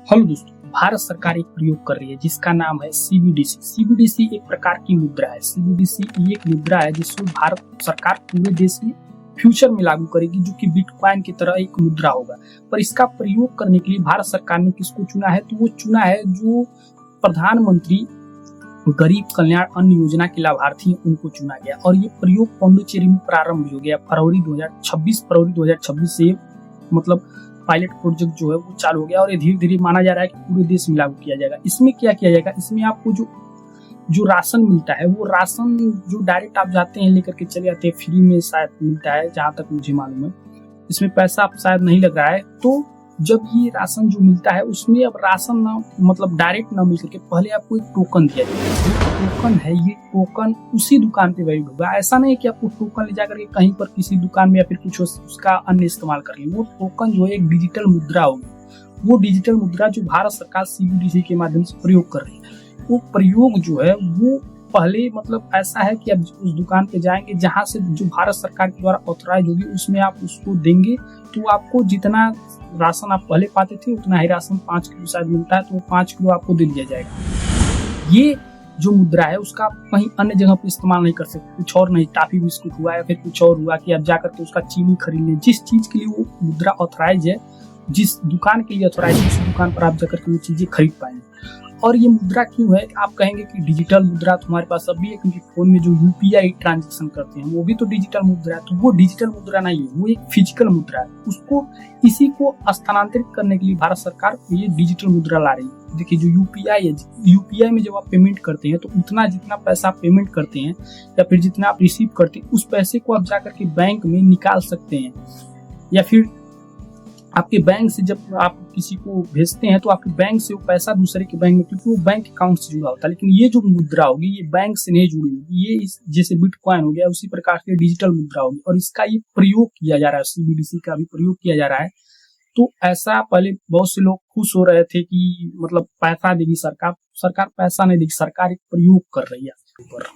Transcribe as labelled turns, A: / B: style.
A: Hello दोस्तों, भारत सरकार एक प्रयोग कर रही है जिसका नाम है सीबीडीसी। सीबीडीसी एक प्रकार की मुद्रा है। सीबीडीसी एक मुद्रा है जिसको भारत सरकार पूरे देश में फ्यूचर में लागू करेगी, जो कि बिटकॉइन की तरह एक मुद्रा होगा। पर इसका प्रयोग करने के लिए भारत सरकार ने किसको चुना है? तो वो चुना है जो प्रधानमंत्री गरीब कल्याण अन्न योजना के लाभार्थी हैं, उनको चुना गया। और ये प्रयोग पांडिचेरी में प्रारंभ हो गया फरवरी 2026 से, मतलब पायलट प्रोजेक्ट जो है वो चालू हो गया और ये धीरे धीरे माना जा रहा है कि पूरे देश में लागू किया जाएगा। इसमें क्या किया जाएगा? इसमें आपको जो राशन मिलता है, वो राशन जो डायरेक्ट आप जाते हैं लेकर के चले जाते हैं, फ्री में शायद मिलता है, जहां तक मुझे मालूम है। इसमें पैसा शायद नहीं लग रहा है। तो जब ये राशन जो मिलता है उसमें अब राशन ना, मतलब डायरेक्ट ना मिल करके पहले आपको एक टोकन दिया जाएगा। टोकन है, ये टोकन उसी दुकान पे वैलिड होगा। ऐसा नहीं है कि आपको टोकन ले जाकर के कहीं पर किसी दुकान में या फिर कुछ उसका अन्य इस्तेमाल कर ले। वो टोकन जो है एक डिजिटल मुद्रा होगी। वो डिजिटल मुद्रा जो भारत सरकार सीबीडीसी के माध्यम से प्रयोग कर रही है, वो प्रयोग जो है वो पहले मतलब ऐसा है कि आप उस दुकान पे जाएंगे जहां से जो भारत सरकार के द्वारा ऑथराइज होगी, उसमें आप उसको देंगे तो आपको जितना राशन आप पहले पाते थे उतना ही राशन 5 किलो शायद मिलता है, तो 5 किलो आपको दे दिया जाएगा। ये जो मुद्रा है उसका आप कहीं अन्य जगह पे इस्तेमाल नहीं कर सकते। कुछ और नहीं, टाफी बिस्कुट हुआ या फिर कुछ और हुआ कि आप जाकर के उसका चीनी खरीद लें। जिस चीज के लिए वो मुद्रा ऑथराइज है, जिस दुकान के लिए ऑथराइज है, उस दुकान पर आप जाकर के वो चीजें खरीद पाएंगे। और ये मुद्रा क्यों है? आप कहेंगे कि डिजिटल मुद्रा तुम्हारे पास अभी है, क्योंकि फोन में जो यूपीआई ट्रांजैक्शन करते हैं वो भी तो डिजिटल मुद्रा है। तो वो डिजिटल मुद्रा नहीं है, वो एक फिजिकल मुद्रा है। उसको इसी को स्थानांतरित करने के लिए भारत सरकार ये डिजिटल मुद्रा ला रही है। देखिए, जो यूपीआई है, यूपीआई में जब आप पेमेंट करते हैं तो उतना जितना पैसा आप पेमेंट करते हैं या फिर जितना आप रिसीव करते हैं, उस पैसे को आप जाकर के बैंक में निकाल सकते हैं। या फिर आपके बैंक से जब आप किसी को भेजते हैं तो आपके बैंक से वो पैसा दूसरे के बैंक में, क्योंकि वो बैंक अकाउंट से जुड़ा होता है। लेकिन ये जो मुद्रा होगी ये बैंक से नहीं जुड़ी होगी। ये जैसे बिटकॉइन हो गया उसी प्रकार से डिजिटल मुद्रा होगी और इसका ये प्रयोग किया जा रहा है। सीबीडीसी का भी प्रयोग किया जा रहा है। तो ऐसा पहले बहुत से लोग खुश हो रहे थे कि मतलब पैसा देगी सरकार। सरकार पैसा नहीं देगी, सरकार एक प्रयोग कर रही है ऊपर।